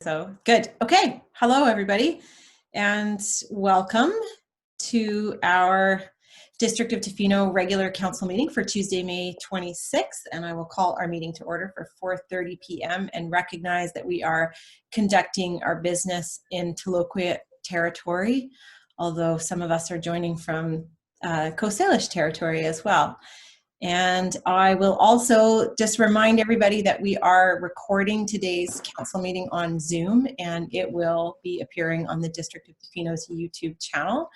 So good. Okay. Hello, everybody, and welcome to our District of Tofino regular council meeting for Tuesday, May 26th. And I will call our meeting to order for 4:30 p.m. and recognize that we are conducting our business in Tla-o-qui-aht territory, although some of us are joining from Coast Salish territory as well. And I will also just remind everybody that we are recording today's council meeting on Zoom, and it will be appearing on the District of Tofino's YouTube channel.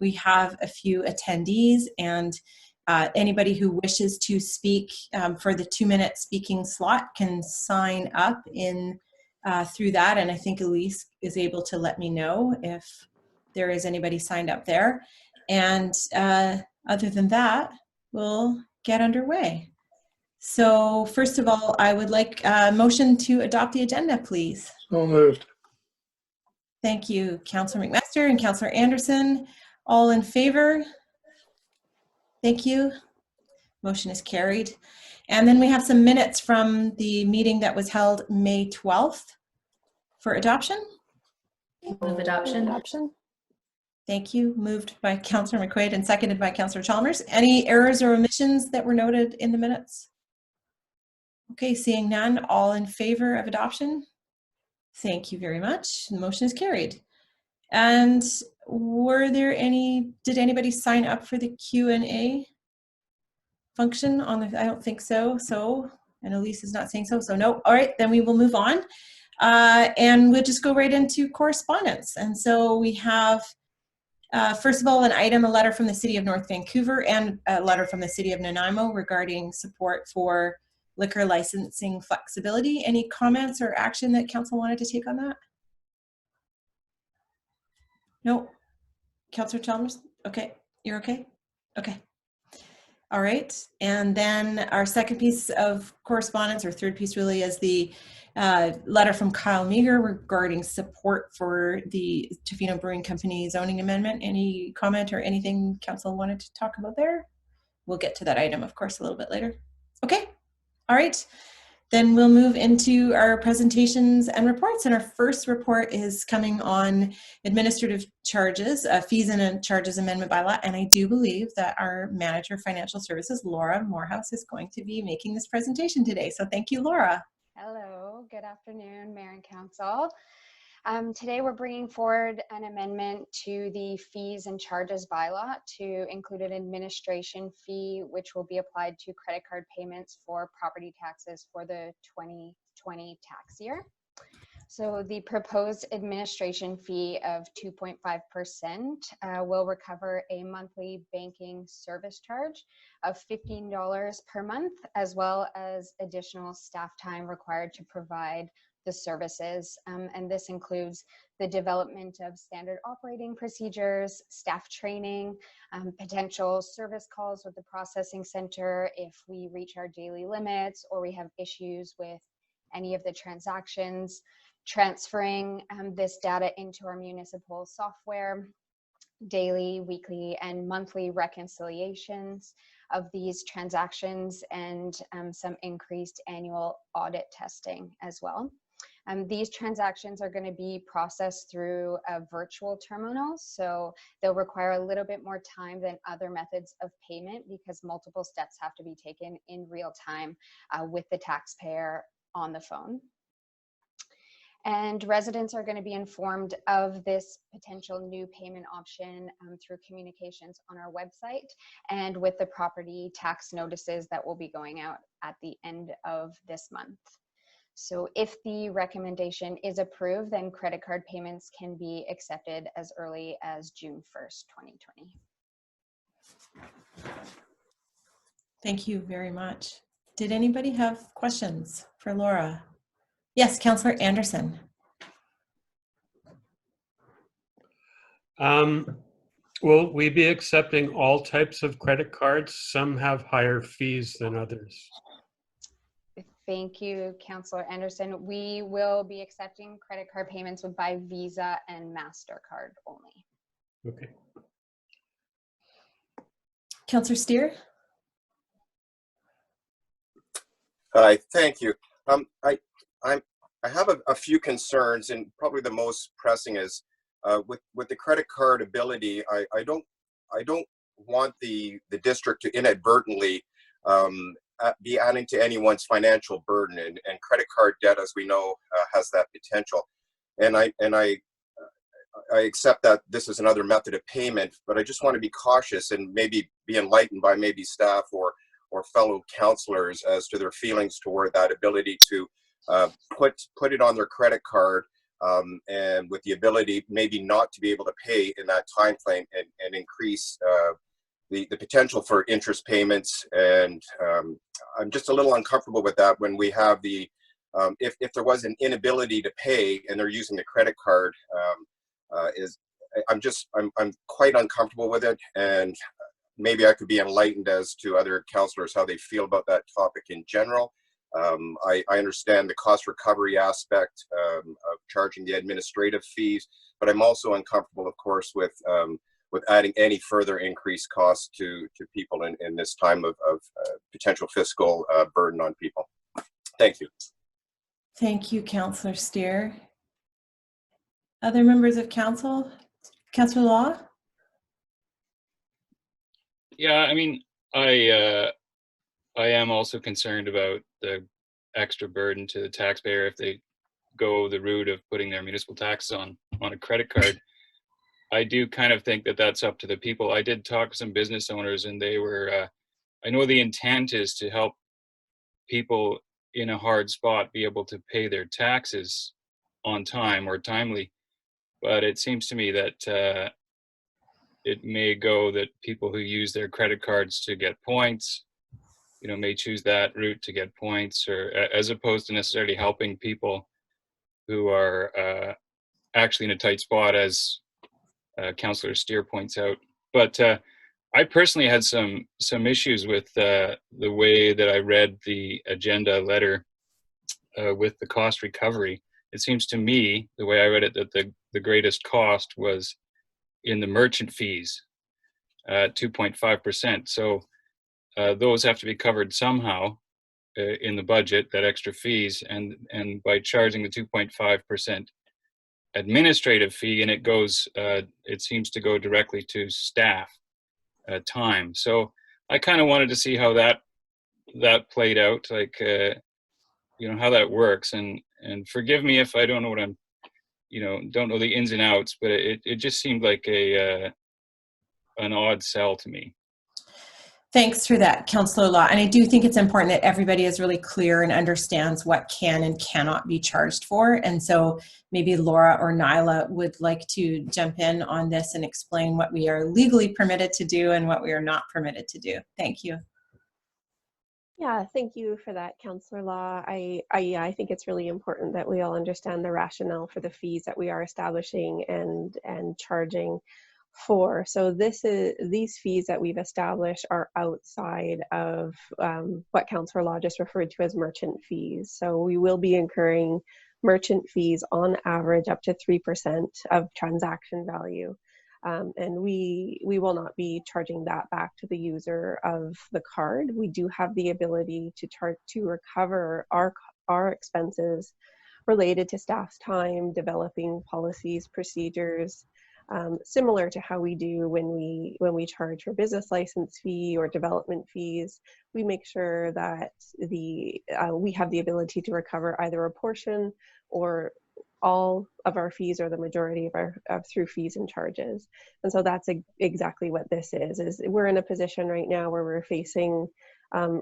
We have a few attendees, and anybody who wishes to speak for the 2-minute speaking slot can sign up in through that. And I think Elise is able to let me know if there is anybody signed up there. And other than that, we'll get underway. So first of all, I would like a motion to adopt the agenda, please. So moved. Thank you, Councillor McMaster and Councillor Anderson. All in favor? Thank you. Motion is carried. And then we have some minutes from the meeting that was held May 12th for adoption. Move adoption. Thank you. Moved by Councillor McQuaid and seconded by Councillor Chalmers. Any errors or omissions that were noted in the minutes? Okay, seeing none, all in favor of adoption? Thank you very much. The motion is carried. And were there any, did anybody sign up for the Q&A function on the, I don't think so. So, and Elise is not saying so, so no. All right, then we will move on. And we'll just go right into correspondence. And so we have first of all, a letter from the City of North Vancouver and a letter from the City of Nanaimo regarding support for liquor licensing flexibility. Any comments or action that council wanted to take on that? No? Councillor Chalmers? Okay. You're okay? Okay. All right. And then our second piece of correspondence, or third piece really, is the letter from Kyle Meagher regarding support for the Tofino Brewing Company zoning amendment. Any comment or anything council wanted to talk about there? We'll get to that item, of course, a little bit later. Okay. All right. Then we'll move into our presentations and reports. And our first report is coming on administrative charges, fees and charges amendment bylaw. And I do believe that our manager of financial services, Laura Morehouse, is going to be making this presentation today. So thank you, Laura. Hello, good afternoon, Mayor and Council. Today we're bringing forward an amendment to the fees and charges bylaw to include an administration fee which will be applied to credit card payments for property taxes for the 2020 tax year. So the proposed administration fee of 2.5% will recover a monthly banking service charge of $15 per month, as well as additional staff time required to provide the services. And this includes the development of standard operating procedures, staff training, potential service calls with the processing center if we reach our daily limits or we have issues with any of the transactions, transferring this data into our municipal software, daily, weekly, and monthly reconciliations of these transactions, and some increased annual audit testing as well. These transactions are going to be processed through a virtual terminal, so they'll require a little bit more time than other methods of payment because multiple steps have to be taken in real time with the taxpayer on the phone. And residents are going to be informed of this potential new payment option through communications on our website and with the property tax notices that will be going out at the end of this month. So if the recommendation is approved, then credit card payments can be accepted as early as June 1st, 2020. Thank you very much. Did anybody have questions for Laura? Yes, Councillor Anderson. Will we be accepting all types of credit cards? Some have higher fees than others. Thank you, Councillor Anderson. We will be accepting credit card payments by Visa and MasterCard only. Okay. Councillor Steer. Hi, thank you. have a few concerns, and probably the most pressing is with the credit card ability. I don't want the district to inadvertently be adding to anyone's financial burden, and credit card debt, as we know, has that potential. And I accept that this is another method of payment, but I just want to be cautious and maybe be enlightened by maybe staff or fellow counselors as to their feelings toward that ability to put it on their credit card, and with the ability maybe not to be able to pay in that time frame, and increase the potential for interest payments. And I'm just a little uncomfortable with that when we have the if there was an inability to pay and they're using the credit card, I'm quite uncomfortable with it, and maybe I could be enlightened as to other counselors how they feel about that topic in general. I understand the cost recovery aspect of charging the administrative fees, but I'm also uncomfortable, of course, with adding any further increased costs to people in this time of potential fiscal burden on people. Thank you. Thank you, Councillor Steer. Other members of council? Councillor Law? Yeah, I mean, I am also concerned about the extra burden to the taxpayer if they go the route of putting their municipal taxes on a credit card. I do kind of think that that's up to the people. I did talk to some business owners, and they were, I know the intent is to help people in a hard spot be able to pay their taxes on time or timely, but it seems to me that it may go that people who use their credit cards to get points, may choose that route to get points, or as opposed to necessarily helping people who are actually in a tight spot, as Councillor Steer points out. But I personally had some issues with the way that I read the agenda letter with the cost recovery. It seems to me, the way I read it, that the greatest cost was in the merchant fees, 2.5%. So those have to be covered somehow in the budget, that extra fees, and by charging the 2.5% administrative fee, and it seems to go directly to staff time. So I kind of wanted to see how that played out, like how that works, and forgive me if I don't know what I'm don't know the ins and outs, but it just seemed like an odd sell to me. Thanks for that, Councillor Law. And I do think it's important that everybody is really clear and understands what can and cannot be charged for. And so maybe Laura or Nyla would like to jump in on this and explain what we are legally permitted to do and what we are not permitted to do. Thank you. Yeah, thank you for that, Councillor Law. I think it's really important that we all understand the rationale for the fees that we are establishing and charging for. So these fees that we've established are outside of what Councillor Law just referred to as merchant fees. So we will be incurring merchant fees on average up to 3% of transaction value. And we will not be charging that back to the user of the card. We do have the ability to recover our expenses related to staff's time, developing policies, procedures, similar to how we do when we charge for business license fee or development fees. We make sure that we have the ability to recover either a portion or all of our fees, or the majority of through fees and charges. And so that's exactly what this is we're in a position right now where we're facing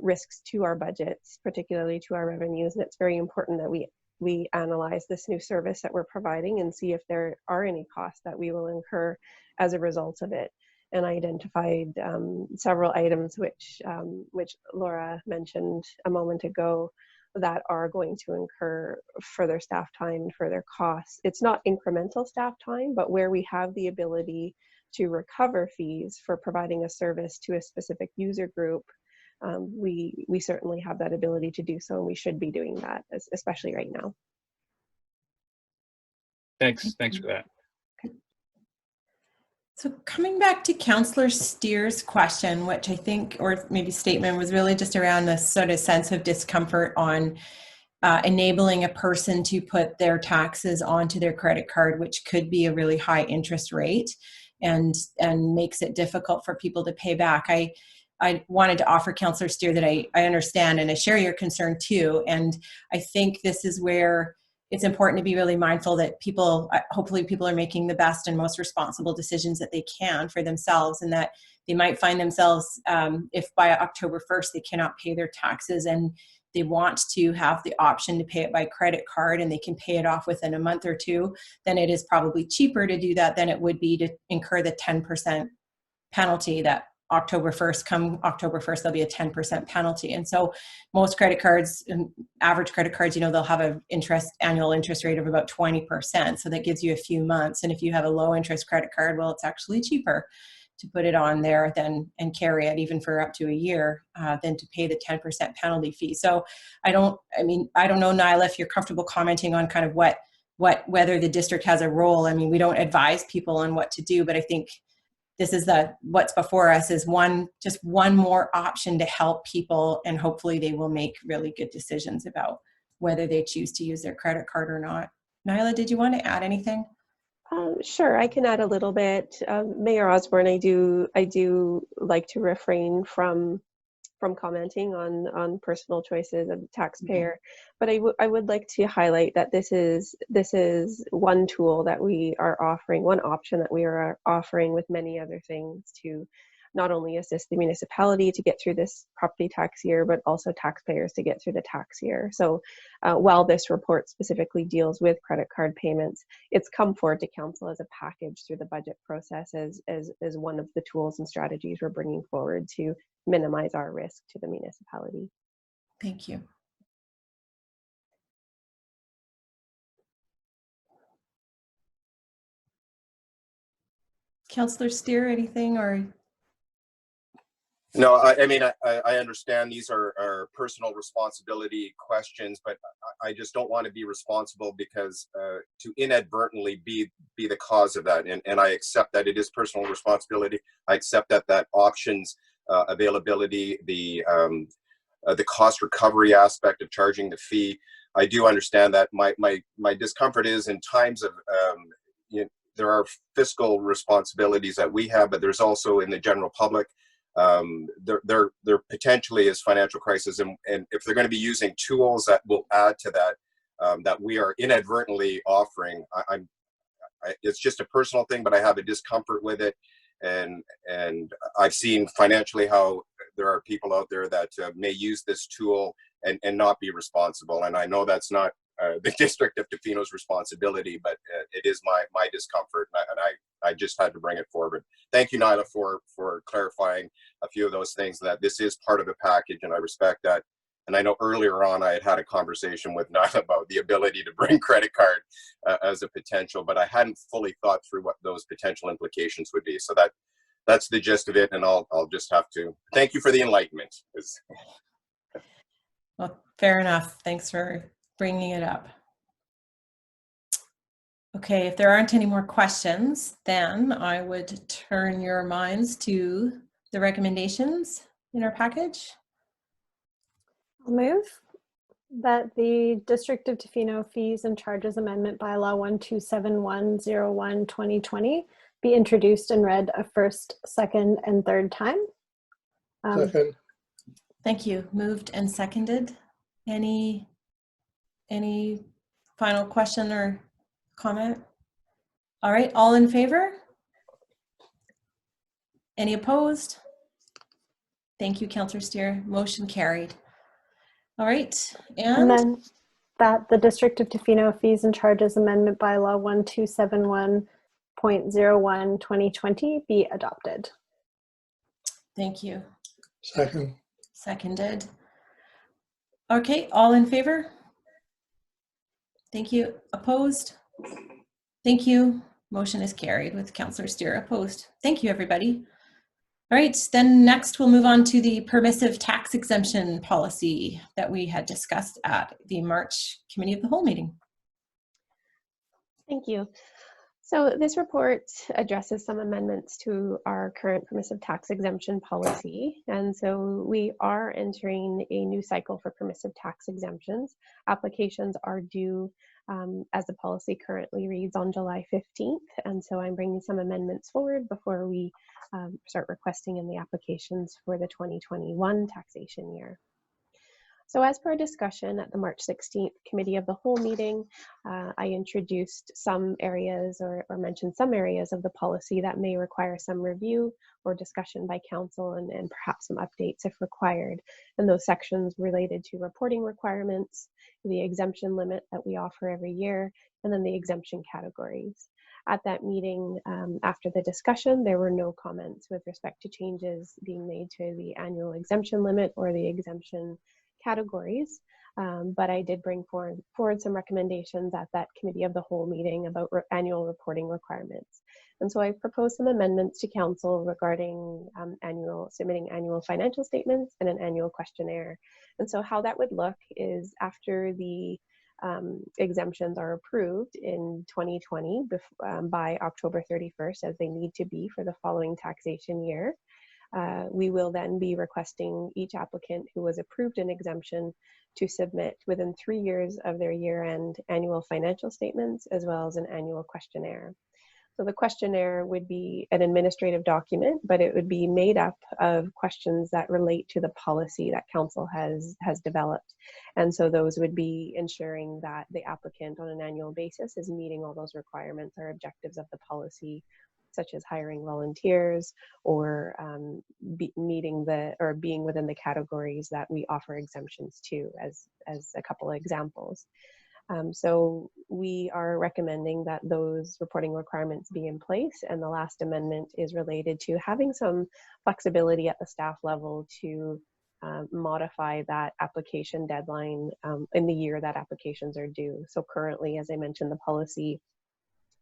risks to our budgets, particularly to our revenues, and it's very important that we analyze this new service that we're providing and see if there are any costs that we will incur as a result of it. And I identified several items which Laura mentioned a moment ago that are going to incur further staff time, further costs. It's not incremental staff time, but where we have the ability to recover fees for providing a service to a specific user group, we certainly have that ability to do so, and we should be doing that, especially right now. Thanks for that. So coming back to Councillor Steer's question, which I think, or maybe statement, was really just around this sort of sense of discomfort on enabling a person to put their taxes onto their credit card, which could be a really high interest rate and makes it difficult for people to pay back. I wanted to offer Councillor Steer that I understand and I share your concern too. And I think this is where it's important to be really mindful that people, hopefully people are making the best and most responsible decisions that they can for themselves, and that they might find themselves, if by October 1st they cannot pay their taxes and they want to have the option to pay it by credit card and they can pay it off within a month or two, then it is probably cheaper to do that than it would be to incur the 10% penalty that October 1st, come October 1st, there'll be a 10% penalty. And so most credit cards, average credit cards, they'll have an annual interest rate of about 20%. So that gives you a few months. And if you have a low interest credit card, well, it's actually cheaper to put it on there and carry it even for up to a year than to pay the 10% penalty fee. So I don't know, Nyla, if you're comfortable commenting on kind of whether the district has a role. I mean, we don't advise people on what to do, but I think this is what's before us is just one more option to help people, and hopefully they will make really good decisions about whether they choose to use their credit card or not. Nyla, did you want to add anything? Sure, I can add a little bit. Mayor Osborne, I do like to refrain from commenting on personal choices of the taxpayer, but I would like to highlight that this is one tool that we are offering, one option that we are offering with many other things to not only assist the municipality to get through this property tax year, but also taxpayers to get through the tax year. So while this report specifically deals with credit card payments, it's come forward to council as a package through the budget process as one of the tools and strategies we're bringing forward to minimize our risk to the municipality. Thank you. Councillor Steer, anything or? No, I mean, I understand these are personal responsibility questions, but I just don't want to be responsible because to inadvertently be the cause of that. And I accept that it is personal responsibility. I accept that options availability, the cost recovery aspect of charging the fee. I do understand that. My discomfort is in times of there are fiscal responsibilities that we have, but there's also in the general public. There potentially is financial crisis, and if they're going to be using tools that will add to that, that we are inadvertently offering, it's just a personal thing, but I have a discomfort with it, and I've seen financially how there are people out there that may use this tool and not be responsible, and I know that's not the District of Tofino's responsibility, but it is my discomfort, and I just had to bring it forward. Thank you, Nyla, for clarifying a few of those things, that this is part of a package, and I respect that. And I know earlier on I had a conversation with Nyla about the ability to bring credit card as a potential, but I hadn't fully thought through what those potential implications would be. So that's the gist of it, and I'll just have to thank you for the enlightenment. Well, fair enough. Thanks for bringing it up. Okay, if there aren't any more questions, then I would turn your minds to the recommendations in our package. I'll move that the District of Tofino Fees and Charges Amendment Bylaw 127101/2020 be introduced and read a first, second, and third time. Second. Thank you. Moved and seconded. Any final question or comment? All right, all in favor? Any opposed? Thank you, Councillor Steer. Motion carried. All right, and then that the District of Tofino Fees and Charges Amendment Bylaw 1271.01/2020 be adopted. Thank you. Second. Seconded. Okay, all in favor? Thank you. Opposed? Thank you. Motion is carried with Councillor Steer opposed. Thank you, everybody. All right, then next we'll move on to the permissive tax exemption policy that we had discussed at the March Committee of the Whole meeting. Thank you. So this report addresses some amendments to our current permissive tax exemption policy. And so we are entering a new cycle for permissive tax exemptions. Applications are due as the policy currently reads on July 15th. And so I'm bringing some amendments forward before we start requesting in the applications for the 2021 taxation year. So as per discussion at the March 16th Committee of the Whole meeting, I introduced some areas or mentioned some areas of the policy that may require some review or discussion by council and perhaps some updates if required. And those sections related to reporting requirements, the exemption limit that we offer every year, and then the exemption categories. At that meeting, after the discussion, there were no comments with respect to changes being made to the annual exemption limit or the exemption categories, but I did bring forward some recommendations at that Committee of the Whole meeting about annual reporting requirements. And so I proposed some amendments to council regarding submitting annual financial statements and an annual questionnaire. And so how that would look is after the exemptions are approved in 2020 by October 31st, as they need to be for the following taxation year. We will then be requesting each applicant who was approved an exemption to submit within 3 years of their year-end annual financial statements as well as an annual questionnaire. So the questionnaire would be an administrative document, but it would be made up of questions that relate to the policy that council has developed. And so those would be ensuring that the applicant on an annual basis is meeting all those requirements or objectives of the policy, such as hiring volunteers or being within the categories that we offer exemptions to, as a couple of examples. So we are recommending that those reporting requirements be in place. And the last amendment is related to having some flexibility at the staff level to modify that application deadline in the year that applications are due. So currently, as I mentioned, the policy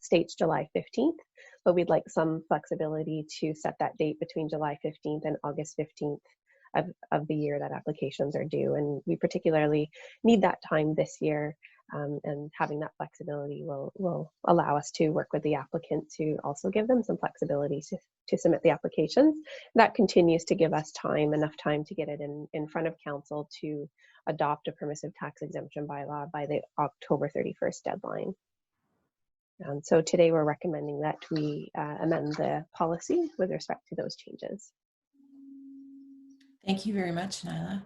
states July 15th, but we'd like some flexibility to set that date between July 15th and August 15th of the year that applications are due. And we particularly need that time this year, and having that flexibility will allow us to work with the applicant to also give them some flexibility to submit the applications. That continues to give us enough time to get it in front of council to adopt a permissive tax exemption bylaw by the October 31st deadline. So today we're recommending that we amend the policy with respect to those changes. Thank you very much, Nyla.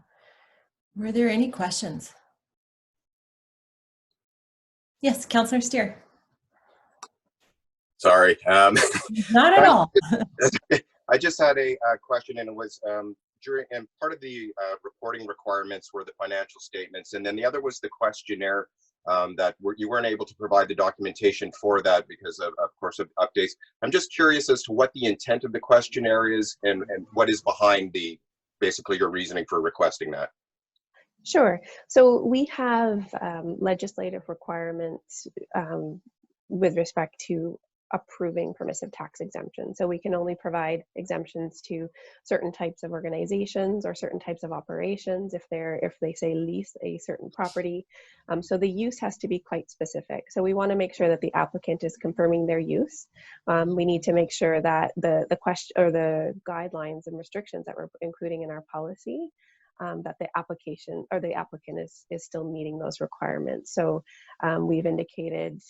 Were there any questions? Yes, Councillor Steer. Sorry. Not at all. I just had a question, and it was and part of the reporting requirements were the financial statements, and then the other was the questionnaire that you weren't able to provide the documentation for that because of course of updates. I'm just curious as to what the intent of the questionnaire is and what is behind basically your reasoning for requesting that. Sure. So we have legislative requirements with respect to approving permissive tax exemptions. So we can only provide exemptions to certain types of organizations or certain types of operations if they say lease a certain property. So the use has to be quite specific. So we want to make sure that the applicant is confirming their use. We need to make sure that the question or the guidelines and restrictions that we're including in our policy, that the application or the applicant is still meeting those requirements. So we've indicated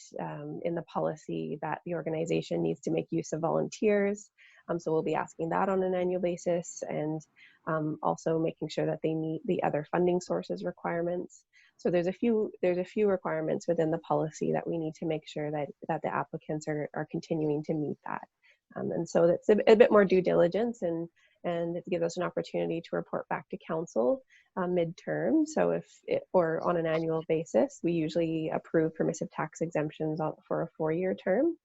in the policy that the organization needs to make use of volunteers. So we'll be asking that on an annual basis, and also making sure that they meet the other funding sources requirements. So there's a few requirements within the policy that we need to make sure that the applicants are continuing to meet that. And so that's a bit more due diligence, and it gives us an opportunity to report back to council midterm. So or on an annual basis, we usually approve permissive tax exemptions for a 4-year term.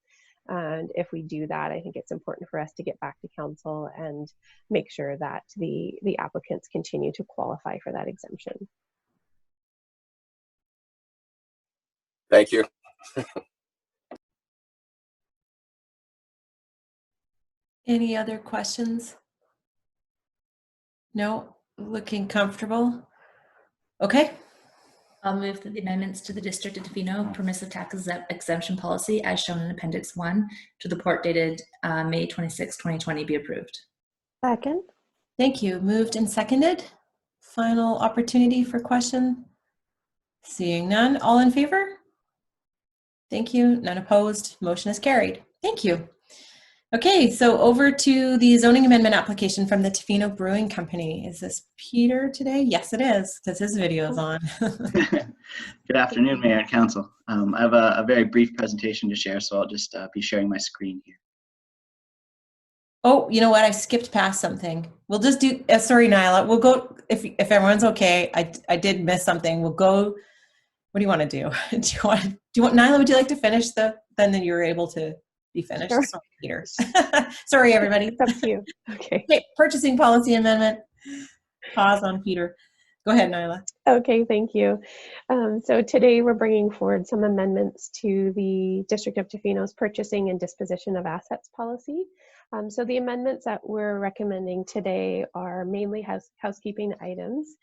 And if we do that, I think it's important for us to get back to council and make sure that the applicants continue to qualify for that exemption. Thank you. Any other questions? No? Looking comfortable? Okay. I'll move that the amendments to the District of Tofino permissive tax exemption policy as shown in Appendix 1 to the report dated May 26, 2020 be approved. Second. Thank you. Moved and seconded. Final opportunity for question. Seeing none. All in favor? Thank you. None opposed. Motion is carried. Thank you. Okay, so over to the zoning amendment application from the Tofino Brewing Company. Is this Peter today? Yes, it is, because his video is on. Good afternoon, Mayor and Council. I have a very brief presentation to share, so I'll just be sharing my screen here. Oh, you know what? I skipped past something. We'll just do, sorry, Nyla. We'll go, if everyone's okay, I did miss something. We'll go, what do you want to do? Do you want, Nyla, would you like to finish then you were able to be finished? Sure. Sorry, Peter. Sorry, everybody. It's up to you. Okay. Okay, purchasing policy amendment. Pause on Peter. Go ahead, Nyla. Okay, thank you. So today we're bringing forward some amendments to the District of Tofino's purchasing and disposition of assets policy. So the amendments that we're recommending today are mainly housekeeping items.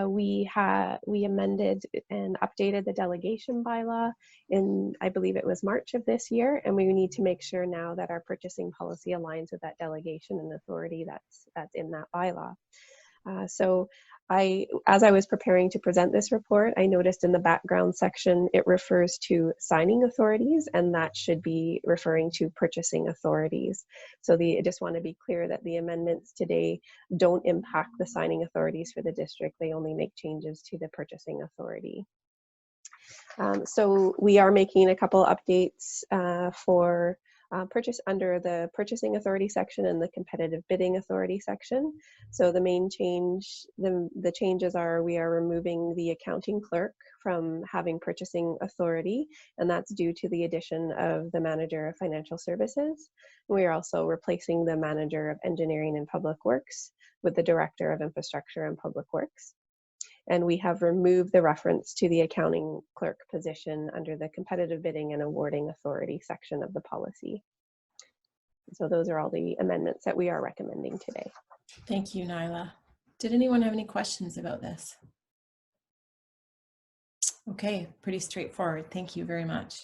We amended and updated the delegation bylaw in, I believe it was March of this year, and we need to make sure now that our purchasing policy aligns with that delegation and authority that's in that bylaw. So as I was preparing to present this report, I noticed in the background section, it refers to signing authorities, and that should be referring to purchasing authorities. So I just want to be clear that the amendments today don't impact the signing authorities for the district. They only make changes to the purchasing authority. So we are making a couple updates for purchase under the purchasing authority section and the competitive bidding authority section. So the main change, the changes are we are removing the accounting clerk from having purchasing authority, and that's due to the addition of the manager of financial services. We are also replacing the manager of engineering and public works with the director of infrastructure and public works. And we have removed the reference to the accounting clerk position under the competitive bidding and awarding authority section of the policy. So those are all the amendments that we are recommending today. Thank you, Nyla. Did anyone have any questions about this? Okay, pretty straightforward. Thank you very much.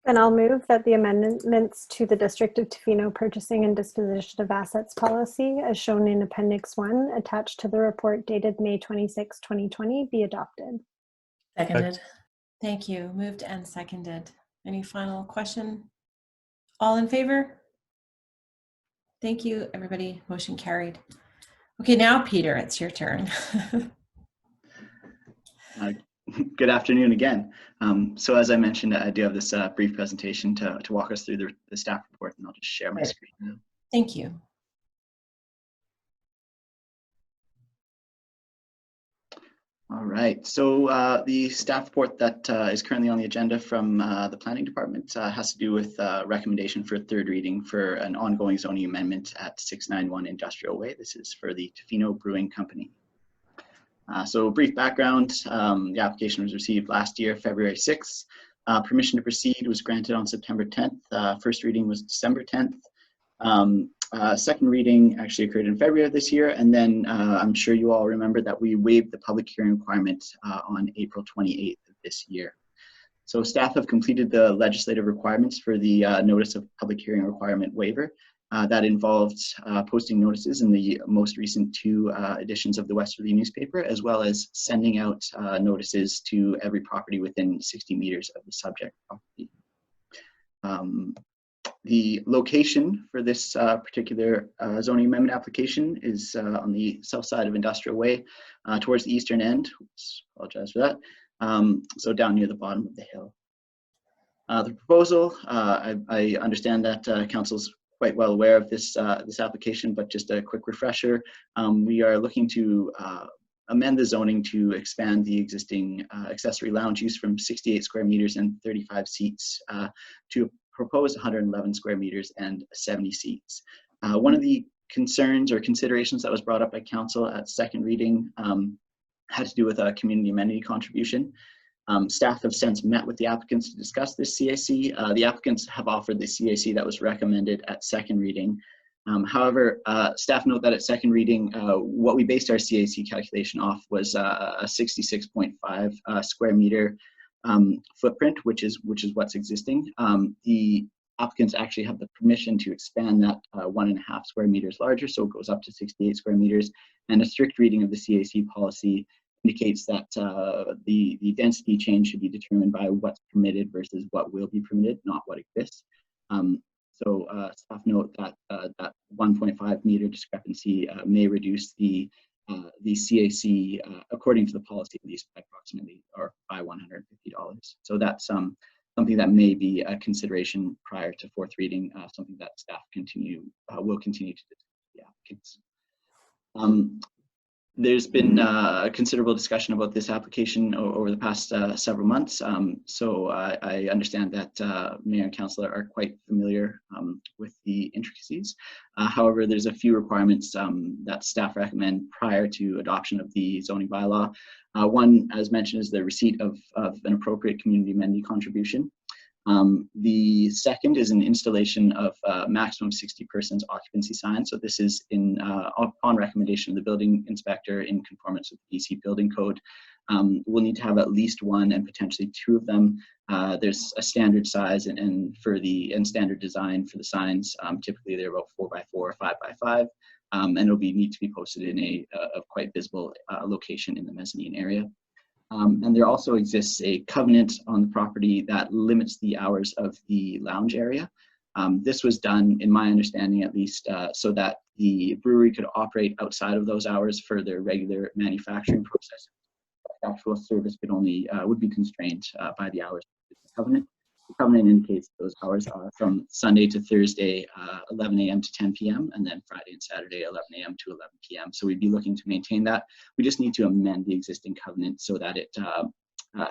And I'll move that the amendments to the District of Tofino purchasing and disposition of assets policy as shown in Appendix 1 attached to the report dated May 26, 2020 be adopted. Seconded. Thank you. Moved and seconded. Any final question? All in favor? Thank you, everybody. Motion carried. Okay, now Peter, it's your turn. Good afternoon again. So as I mentioned, I do have this brief presentation to walk us through the staff report, and I'll just share my screen now. Thank you. All right, so the staff report that is currently on the agenda from the planning department has to do with recommendation for third reading for an ongoing zoning amendment at 691 Industrial Way. This is for the Tofino Brewing Company. So brief background, the application was received last year, February 6th. Permission to proceed was granted on September 10th. First reading was December 10th. Second reading actually occurred in February of this year. And then I'm sure you all remember that we waived the public hearing requirement on April 28th of this year. So staff have completed the legislative requirements for the notice of public hearing requirement waiver. That involved posting notices in the most recent 2 editions of the Westerly newspaper, as well as sending out notices to every property within 60 meters of the subject property. The location for this particular zoning amendment application is on the south side of Industrial Way, towards the eastern end. Oops, apologize for that. So down near the bottom of the hill. The proposal, I understand that Council's quite well aware of this application, but just a quick refresher. We are looking to amend the zoning to expand the existing accessory lounge use from 68 square meters and 35 seats to propose 111 square meters and 70 seats. One of the concerns or considerations that was brought up by Council at second reading had to do with a community amenity contribution. Staff have since met with the applicants to discuss this CAC. The applicants have offered the CAC that was recommended at second reading. However, staff note that at second reading, what we based our CAC calculation off was a 66.5 square meter footprint, which is what's existing. The applicants actually have the permission to expand that 1.5 square meters larger, so it goes up to 68 square meters. And a strict reading of the CAC policy indicates that the density change should be determined by what's permitted versus what will be permitted, not what exists. So staff note that that 1.5 meter discrepancy may reduce the CAC according to the policy, at least by approximately or by $150. So that's something that may be a consideration prior to fourth reading, something that staff will continue to discuss with the applicants. There's been considerable discussion about this application over the past several months. So I understand that Mayor and Council are quite familiar with the intricacies. However, there's a few requirements that staff recommend prior to adoption of the zoning bylaw. One, as mentioned, is the receipt of an appropriate community amenity contribution. The second is an installation of maximum 60 persons occupancy sign. So this is upon recommendation of the building inspector in conformance with the BC Building Code. We'll need to have at least one and potentially two of them. There's a standard size and standard design for the signs. Typically they're about 4x4 or 5x5. And it'll need to be posted in a quite visible location in the mezzanine area. And there also exists a covenant on the property that limits the hours of the lounge area. This was done, in my understanding at least, so that the brewery could operate outside of those hours for their regular manufacturing process. Actual service would be constrained by the hours of the covenant. The covenant indicates those hours are from Sunday to Thursday, 11 a.m. to 10 p.m. and then Friday and Saturday, 11 a.m. to 11 p.m. So we'd be looking to maintain that. We just need to amend the existing covenant so that it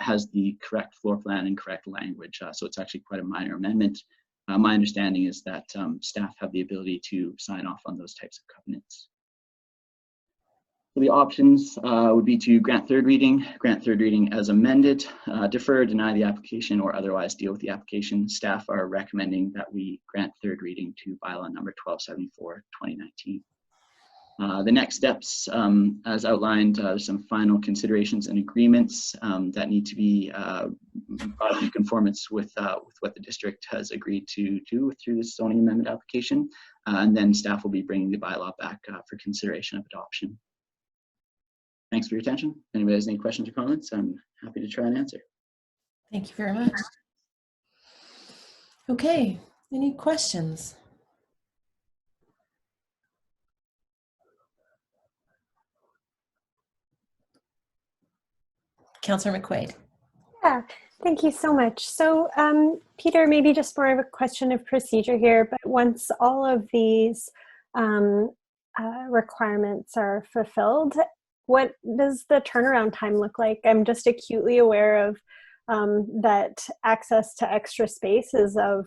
has the correct floor plan and correct language. So it's actually quite a minor amendment. My understanding is that staff have the ability to sign off on those types of covenants. So the options would be to grant third reading as amended, defer, deny the application, or otherwise deal with the application. Staff are recommending that we grant third reading to bylaw number 1274, 2019. The next steps, as outlined, there's some final considerations and agreements that need to be brought in conformance with what the district has agreed to do through this zoning amendment application. And then staff will be bringing the bylaw back for consideration of adoption. Thanks for your attention. If anybody has any questions or comments, I'm happy to try and answer. Thank you very much. Okay, any questions? Councillor McQuaid. Yeah, thank you so much. So Peter, maybe just more of a question of procedure here, but once all of these requirements are fulfilled, what does the turnaround time look like? I'm just acutely aware of that access to extra space is of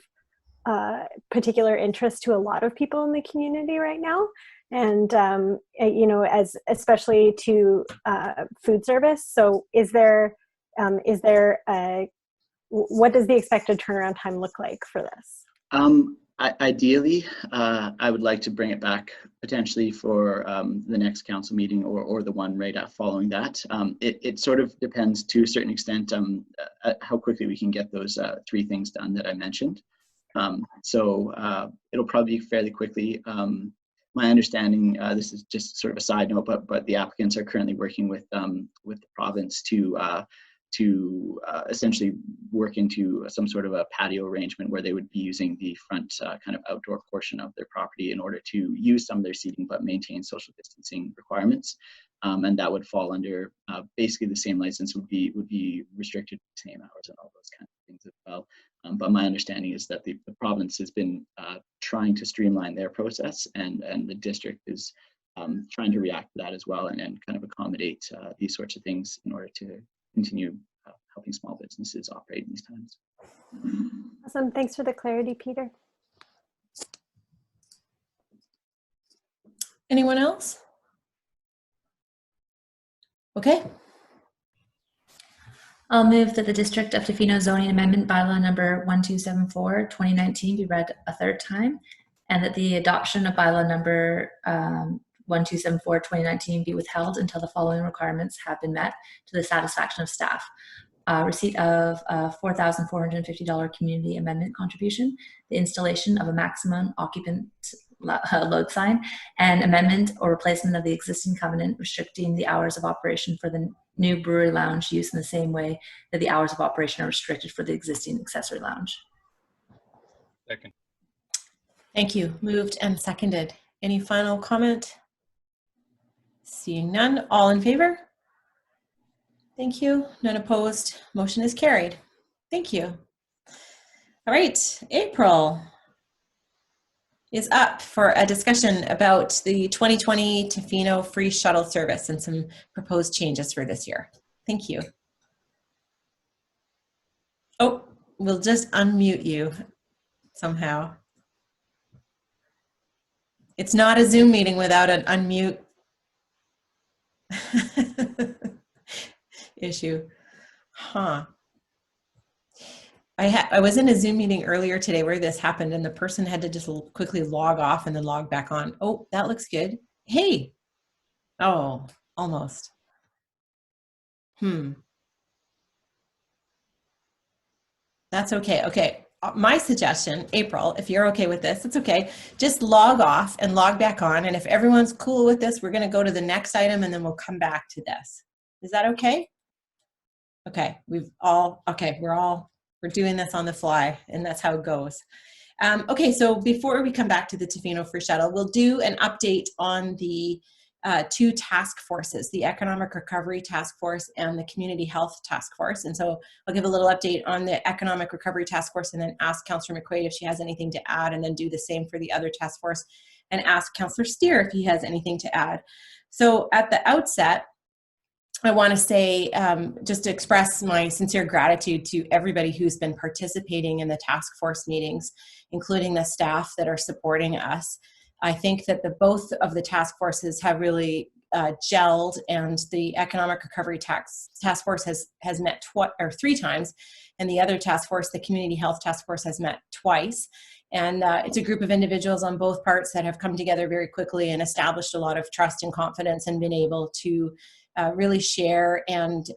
particular interest to a lot of people in the community right now. And, you know, especially to food service. So what does the expected turnaround time look like for this? Ideally, I would like to bring it back potentially for the next council meeting or the one right following that. It sort of depends to a certain extent how quickly we can get those three things done that I mentioned. So it'll probably be fairly quickly. My understanding, this is just sort of a side note, but the applicants are currently working with the province to essentially work into some sort of a patio arrangement where they would be using the front kind of outdoor portion of their property in order to use some of their seating but maintain social distancing requirements. And that would fall under basically the same license would be restricted to the same hours and all those kinds of things as well. But my understanding is that the province has been trying to streamline their process, and the district is trying to react to that as well and kind of accommodate these sorts of things in order to continue helping small businesses operate in these times. Awesome. Thanks for the clarity, Peter. Anyone else? Okay. I'll move that the District of Tofino zoning amendment bylaw number 1274, 2019 be read a third time and that the adoption of bylaw number 1274/2019 be withheld until the following requirements have been met to the satisfaction of staff. Receipt of a $4,450 community amendment contribution, the installation of a maximum occupant load sign, and amendment or replacement of the existing covenant restricting the hours of operation for the new brewery lounge use in the same way that the hours of operation are restricted for the existing accessory lounge. Second. Thank you. Moved and seconded. Any final comment? Seeing none, all in favor? Thank you. None opposed. Motion is carried. Thank you. All right, April is up for a discussion about the 2020 Tofino free shuttle service and some proposed changes for this year. Thank you. Oh, we'll just unmute you somehow. It's not a Zoom meeting without an unmute issue. Huh. I was in a Zoom meeting earlier today where this happened and the person had to just quickly log off and then log back on. Oh, that looks good. Hey. Oh, almost. That's okay. Okay. My suggestion, April, if you're okay with this, it's okay. Just log off and log back on. And if everyone's cool with this, we're going to go to the next item and then we'll come back to this. Is that okay? Okay. We're doing this on the fly and that's how it goes. Okay. So before we come back to the Tofino free shuttle, we'll do an update on the two task forces, the Economic Recovery Task Force and the Community Health Task Force. And so I'll give a little update on the Economic Recovery Task Force and then ask Councillor McQuaid if she has anything to add, and then do the same for the other task force and ask Councillor Steer if he has anything to add. So at the outset, I want to say, just to express my sincere gratitude to everybody who's been participating in the task force meetings, including the staff that are supporting us. I think that both of the task forces have really gelled, and the Economic Recovery Task Force has met 3 times, and the other task force, the Community Health Task Force, has met twice. And it's a group of individuals on both parts that have come together very quickly and established a lot of trust and confidence and been able to really share and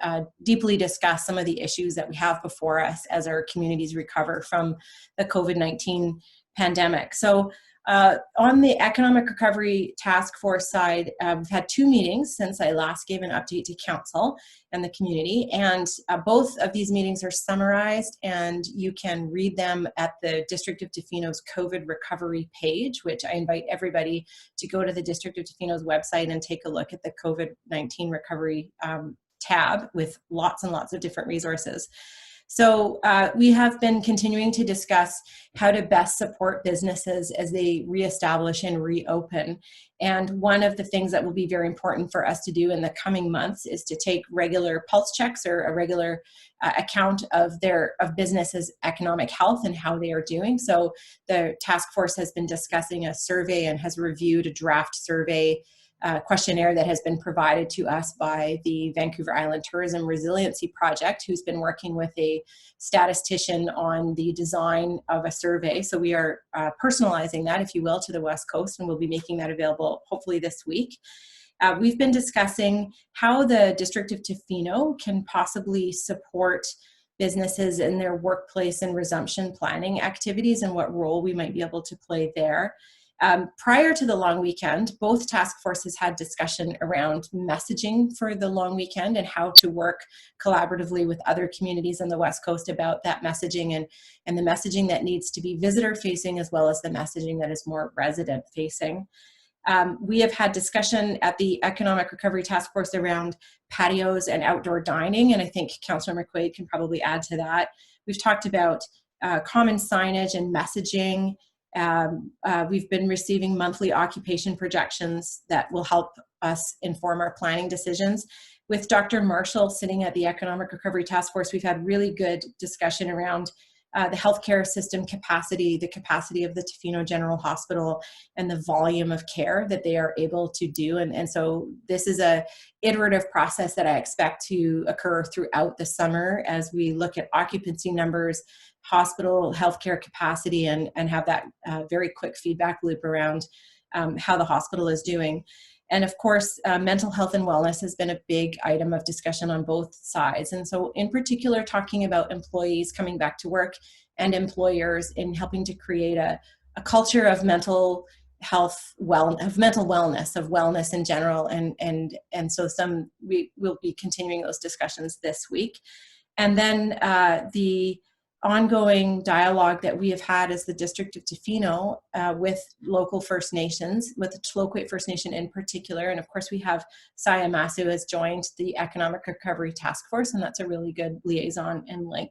deeply discuss some of the issues that we have before us as our communities recover from the COVID-19 pandemic. So on the Economic Recovery Task Force side, we've had 2 meetings since I last gave an update to Council and the community, and both of these meetings are summarized, and you can read them at the District of Tofino's COVID recovery page, which I invite everybody to go to the District of Tofino's website and take a look at the COVID-19 recovery tab with lots and lots of different resources. So we have been continuing to discuss how to best support businesses as they reestablish and reopen. And one of the things that will be very important for us to do in the coming months is to take regular pulse checks or a regular account of businesses' economic health and how they are doing. So the task force has been discussing a survey and has reviewed a draft survey questionnaire that has been provided to us by the Vancouver Island Tourism Resiliency Project, who's been working with a statistician on the design of a survey. So we are personalizing that, if you will, to the West Coast, and we'll be making that available hopefully this week. We've been discussing how the District of Tofino can possibly support businesses in their workplace and resumption planning activities and what role we might be able to play there. Prior to the long weekend, both task forces had discussion around messaging for the long weekend and how to work collaboratively with other communities on the West Coast about that messaging and the messaging that needs to be visitor facing as well as the messaging that is more resident facing. We have had discussion at the Economic Recovery Task Force around patios and outdoor dining, and I think Councillor McQuaid can probably add to that. We've talked about common signage and messaging. We've been receiving monthly occupation projections that will help us inform our planning decisions. With Dr. Marshall sitting at the Economic Recovery Task Force, we've had really good discussion around the healthcare system capacity, the capacity of the Tofino General Hospital, and the volume of care that they are able to do. And so this is a iterative process that I expect to occur throughout the summer as we look at occupancy numbers, hospital healthcare capacity, and have that very quick feedback loop around how the hospital is doing. And of course, mental health and wellness has been a big item of discussion on both sides. And so in particular, talking about employees coming back to work and employers in helping to create a culture of mental health, of mental wellness, of wellness in general. And so we will be continuing those discussions this week. And then the ongoing dialogue that we have had as the District of Tofino with local First Nations, with the Tla-o-qui-aht First Nation in particular. And of course, we have Saya Masu has joined the Economic Recovery Task Force, and that's a really good liaison and link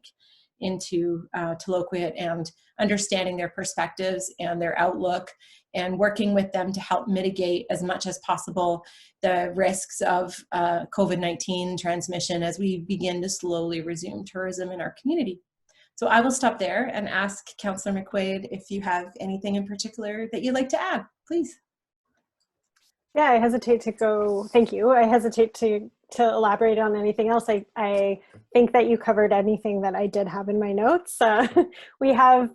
into Tla-o-qui-aht and understanding their perspectives and their outlook, and working with them to help mitigate as much as possible the risks of COVID-19 transmission as we begin to slowly resume tourism in our community. So I will stop there and ask Councillor McQuaid if you have anything in particular that you'd like to add, please. Yeah, I hesitate to go, thank you. I hesitate to elaborate on anything else. I think that you covered anything that I did have in my notes. We have,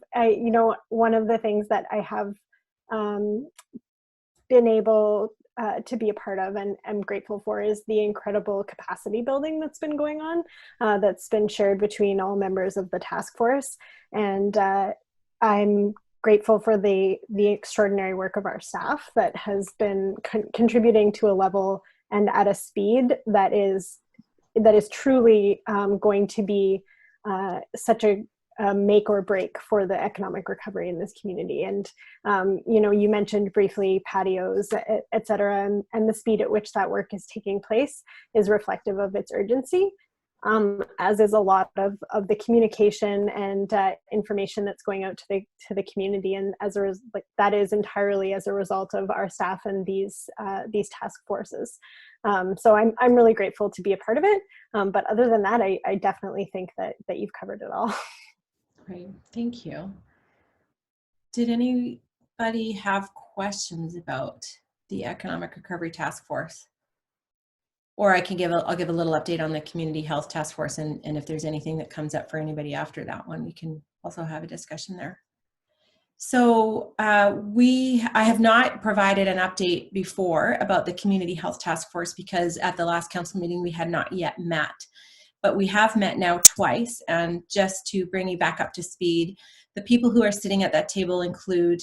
one of the things that I have been able to be a part of and am grateful for is the incredible capacity building that's been going on, that's been shared between all members of the task force. And I'm grateful for the extraordinary work of our staff that has been contributing to a level and at a speed that is truly going to be such a make or break for the economic recovery in this community. And you mentioned briefly patios, et cetera, and the speed at which that work is taking place is reflective of its urgency, as is a lot of the communication and information that's going out to the community. And that is entirely as a result of our staff and these task forces. So I'm really grateful to be a part of it. But other than that, I definitely think that you've covered it all. Great, thank you. Did anybody have questions about the Economic Recovery Task Force? Or I'll give a little update on the Community Health Task Force, and if there's anything that comes up for anybody after that one, we can also have a discussion there. So I have not provided an update before about the Community Health Task Force because at the last council meeting we had not yet met. But we have met now twice, and just to bring you back up to speed, the people who are sitting at that table include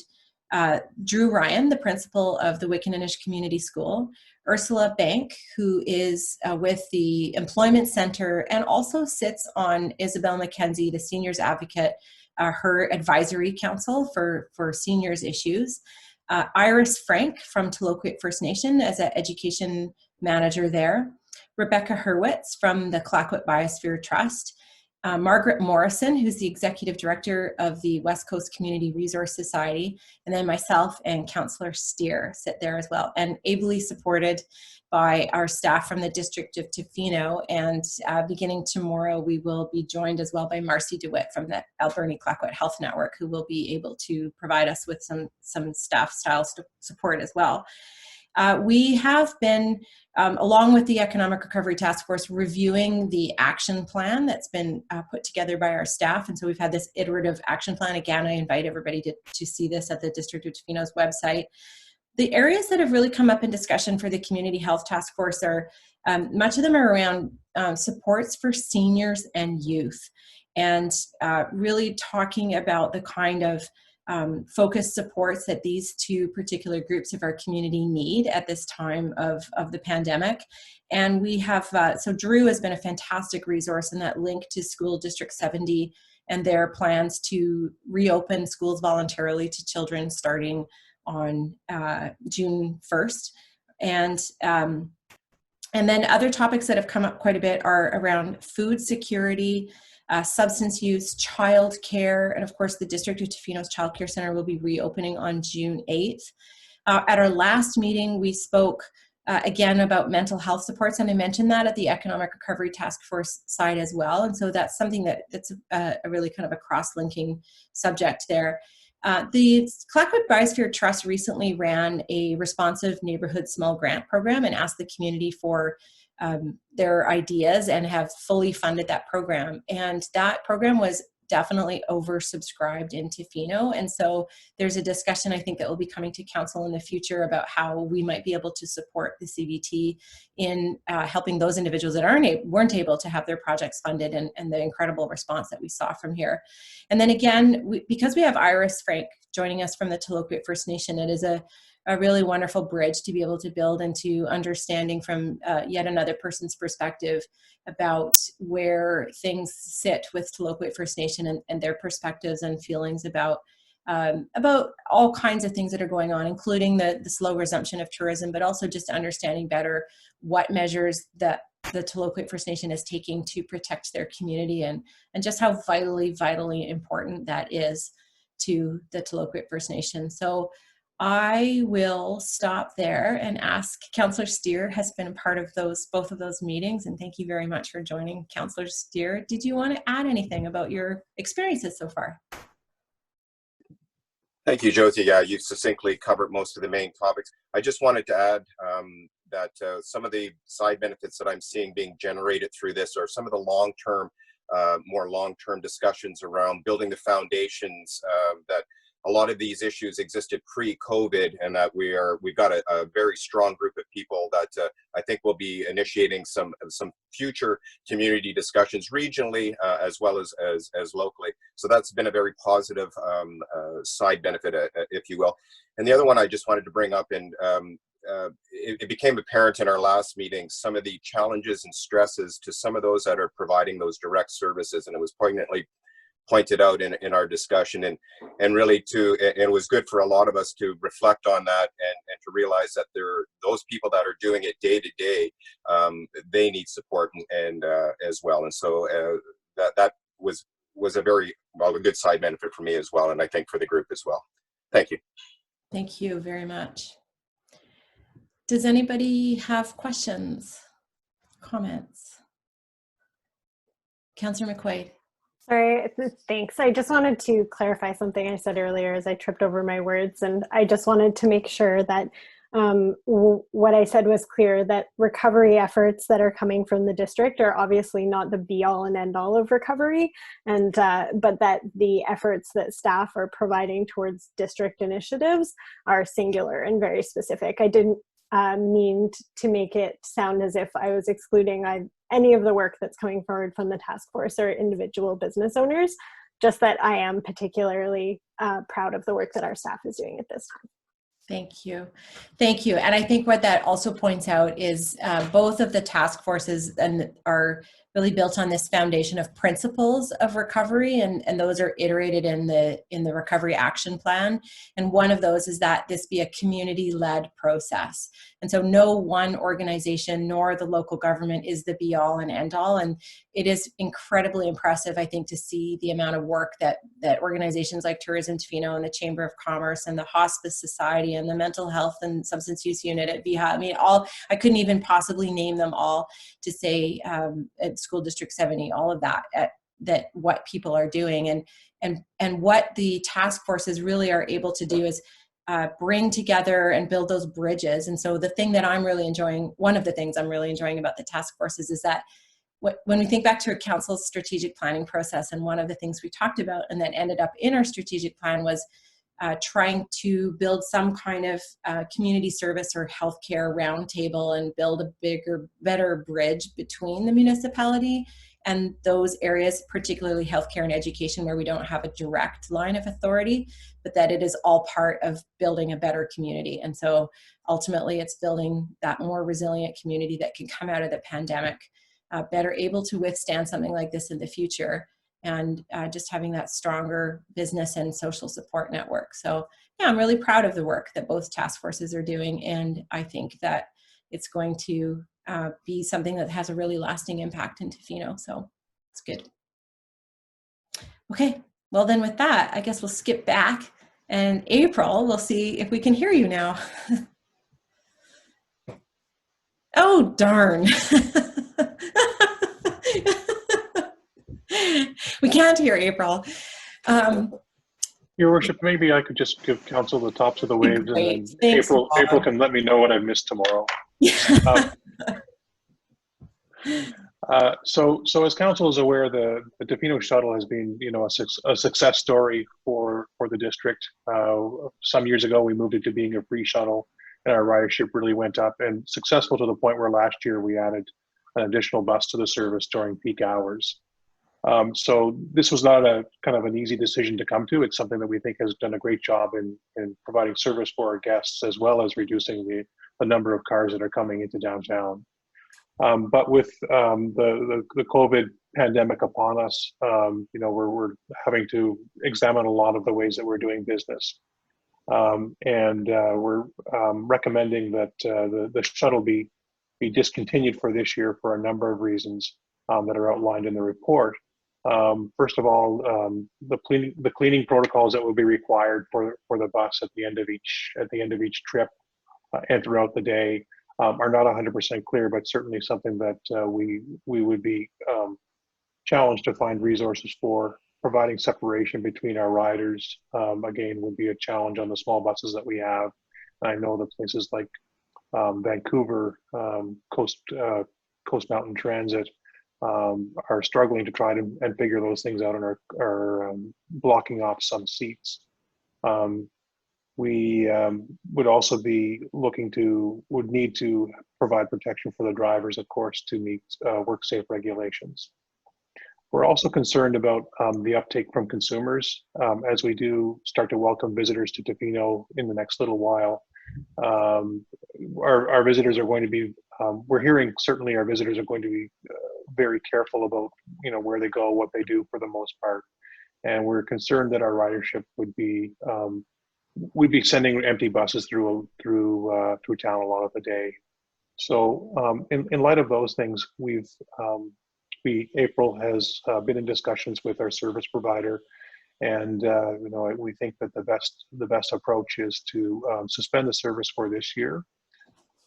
Drew Ryan, the principal of the Wickaninnish Community School, Ursula Bank, who is with the Employment Center and also sits on Isabel McKenzie, the Seniors Advocate, her advisory council for seniors issues, Iris Frank from Tla-o-qui-aht First Nation as an education manager there, Rebecca Hurwitz from the Tla-o-qui-aht Biosphere Trust, Margaret Morrison, who's the Executive Director of the West Coast Community Resource Society, and then myself and Councillor Steer sit there as well, and ably supported by our staff from the District of Tofino. And beginning tomorrow, we will be joined as well by Marcy DeWitt from the Alberni Tla-o-qui-aht Health Network, who will be able to provide us with some staff style support as well. We have been, along with the Economic Recovery Task Force, reviewing the action plan that's been put together by our staff. And so we've had this iterative action plan. Again, I invite everybody to see this at the District of Tofino's website. The areas that have really come up in discussion for the Community Health Task Force are, much of them are around supports for seniors and youth, and really talking about the kind of focused supports that these two particular groups of our community need at this time of the pandemic. And we have, so Drew has been a fantastic resource in that link to School District 70 and their plans to reopen schools voluntarily to children starting on June 1st. And then other topics that have come up quite a bit are around food security, substance use, child care, and of course the District of Tofino's Child Care Center will be reopening on June 8th. At our last meeting, we spoke again, about mental health supports, and I mentioned that at the Economic Recovery Task Force side as well. And so that's something that's a really kind of a cross-linking subject there. The Tla-o-qui-aht Biosphere Trust recently ran a responsive neighborhood small grant program and asked the community for their ideas, and have fully funded that program. And that program was definitely oversubscribed in Tofino. And so there's a discussion, I think, that will be coming to council in the future about how we might be able to support the CBT in helping those individuals that weren't able to have their projects funded, and the incredible response that we saw from here. And then again, because we have Iris Frank joining us from the Tla-o-qui-aht First Nation, it is a really wonderful bridge to be able to build into understanding from yet another person's perspective about where things sit with Tla-o-qui-aht First Nation and their perspectives and feelings about all kinds of things that are going on, including the slow resumption of tourism, but also just understanding better what measures that the Tla-o-qui-aht First Nation is taking to protect their community, and just how vitally important that is to the Tla-o-qui-aht First Nation. So I will stop there and ask, Councillor Steer has been a part of both of those meetings, and thank you very much for joining. Councillor Steer, did you want to add anything about your experiences so far? Thank you, Josie. Yeah, you succinctly covered most of the main topics. I just wanted to add that some of the side benefits that I'm seeing being generated through this are some of the long-term, more long-term discussions around building the foundations that a lot of these issues existed pre-COVID, and that we've got a very strong group of people that I think will be initiating some future community discussions regionally as well as locally. So that's been a very positive side benefit, if you will. And the other one I just wanted to bring up, and it became apparent in our last meeting, some of the challenges and stresses to some of those that are providing those direct services, and it was poignantly pointed out in our discussion, and really it was good for a lot of us to reflect on that, and to realize that those people that are doing it day to day, they need support and as well. And so that was a very a good side benefit for me as well, and I think for the group as well. Thank you. Thank you very much. Does anybody have questions, comments? Councillor McQuaid. Sorry, thanks. I just wanted to clarify something I said earlier as I tripped over my words, and I just wanted to make sure that what I said was clear, that recovery efforts that are coming from the district are obviously not the be-all and end-all of recovery, and but that the efforts that staff are providing towards district initiatives are singular and very specific. I didn't mean to make it sound as if I was excluding any of the work that's coming forward from the task force or individual business owners, just that I am particularly proud of the work that our staff is doing at this time. Thank you. Thank you. And I think what that also points out is both of the task forces are really built on this foundation of principles of recovery, and those are iterated in the recovery action plan. And one of those is that this be a community-led process. And so no one organization nor the local government is the be-all and end-all. And it is incredibly impressive, I think, to see the amount of work that organizations like Tourism Tofino and the Chamber of Commerce and the Hospice Society and the Mental Health and Substance Use Unit at VHA, I mean, I couldn't even possibly name them all to say at School District 70, all of that what people are doing, and what the task forces really are able to do is bring together and build those bridges. And so the thing that I'm really enjoying, one of the things I'm really enjoying about the task forces is that when we think back to a council's strategic planning process, and one of the things we talked about and that ended up in our strategic plan was trying to build some kind of community service or healthcare roundtable and build a better bridge between the municipality and those areas, particularly healthcare and education, where we don't have a direct line of authority, but that it is all part of building a better community. And so ultimately it's building that more resilient community that can come out of the pandemic better able to withstand something like this in the future, and just having that stronger business and social support network. So yeah, I'm really proud of the work that both task forces are doing, and I think that it's going to be something that has a really lasting impact in Tofino, so it's good. Okay, well then with that, I guess we'll skip back, and April, we'll see if we can hear you now. Oh, darn. We can't hear April. Your worship, maybe I could just give council the tops of the waves, and Great. then Thanks, April Bob. can let me know what I missed tomorrow. So as council is aware, the Tofino shuttle has been, a success story for the district. Some years ago, we moved it to being a free shuttle, and our ridership really went up, and successful to the point where last year we added an additional bus to the service during peak hours. So this was not a kind of an easy decision to come to. It's something that we think has done a great job in providing service for our guests, as well as reducing the number of cars that are coming into downtown. But with the COVID pandemic upon us, we're having to examine a lot of the ways that we're doing business. We're recommending that the shuttle be discontinued for this year for a number of reasons that are outlined in the report. First of all, the cleaning protocols that will be required for the bus at the end of each trip and throughout the day are not 100% clear, but certainly something that we would be challenged to find resources for. Providing separation between our riders, again, would be a challenge on the small buses that we have. I know that places like Vancouver, Coast Mountain Transit are struggling to try and figure those things out and are blocking off some seats. We would also be would need to provide protection for the drivers, of course, to meet work safe regulations. We're also concerned about the uptake from consumers as we do start to welcome visitors to Tofino in the next little while. Our visitors are going to be, we're hearing certainly our visitors are going to be very careful about where they go, what they do for the most part. And we're concerned that our ridership would be, we'd be sending empty buses through town a lot of the day. So in light of those things, April has been in discussions with our service provider, and we think that the best approach is to suspend the service for this year.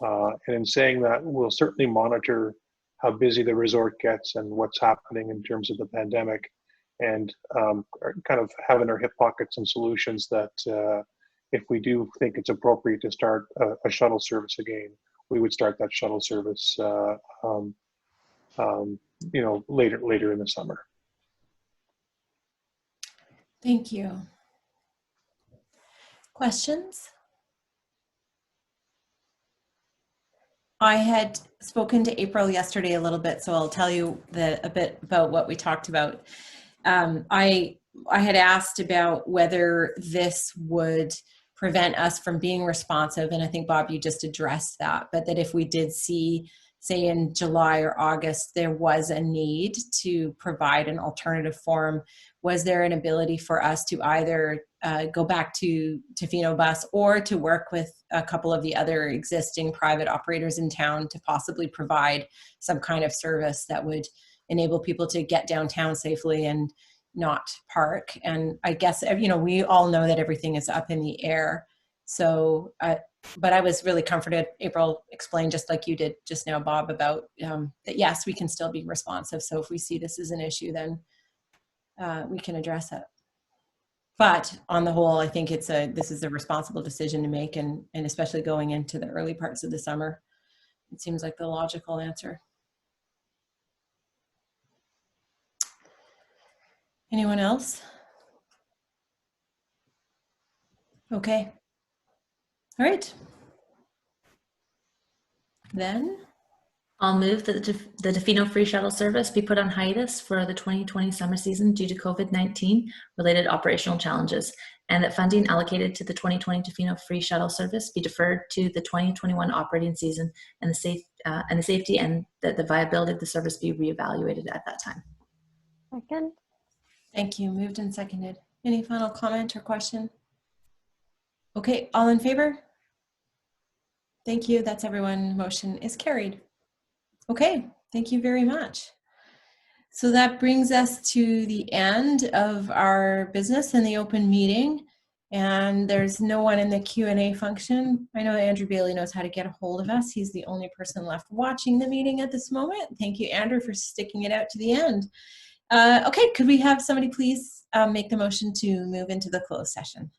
And in saying that, we'll certainly monitor how busy the resort gets and what's happening in terms of the pandemic, and kind of have in our hip pocket some solutions that if we do think it's appropriate to start a shuttle service again, we would start that shuttle service later in the summer. Thank you. Questions? I had spoken to April yesterday a little bit, so I'll tell you a bit about what we talked about. I had asked about whether this would prevent us from being responsive, and I think, Bob, you just addressed that, but that if we did see, say in July or August, there was a need to provide an alternative form, was there an ability for us to either go back to Tofino Bus or to work with a couple of the other existing private operators in town to possibly provide some kind of service that would enable people to get downtown safely and not park? And I guess, we all know that everything is up in the air. So, but I was really comforted. April explained, just like you did just now, Bob, about that, yes, we can still be responsive. So if we see this as an issue, then we can address it. But on the whole, I think this is a responsible decision to make, and especially going into the early parts of the summer, it seems like the logical answer. Anyone else? Okay. All right. Then I'll move that the Tofino free shuttle service be put on hiatus for the 2020 summer season due to COVID-19 related operational challenges, and that funding allocated to the 2020 Tofino free shuttle service be deferred to the 2021 operating season, and the safety and the viability of the service be reevaluated at that time. Second. Thank you. Moved and seconded. Any final comment or question? Okay, all in favor? Thank you. That's everyone. Motion is carried. Okay, thank you very much. So that brings us to the end of our business in the open meeting. And there's no one in the Q&A function. I know Andrew Bailey knows how to get a hold of us. He's the only person left watching the meeting at this moment. Thank you, Andrew, for sticking it out to the end. Okay, could we have somebody please make the motion to move into the closed session?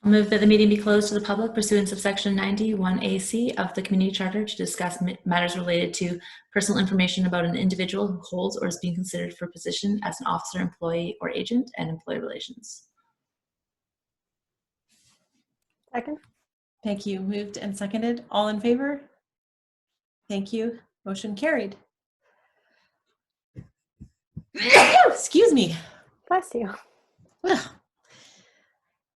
I'll move that the meeting be closed to the public pursuant to section 91AC of the Community Charter to discuss matters related to personal information about an individual who holds or is being considered for a position as an officer, employee, or agent, and employee relations. Second. Thank you. Moved and seconded. All in favor? Thank you. Motion carried. Excuse me. Bless you. Ugh.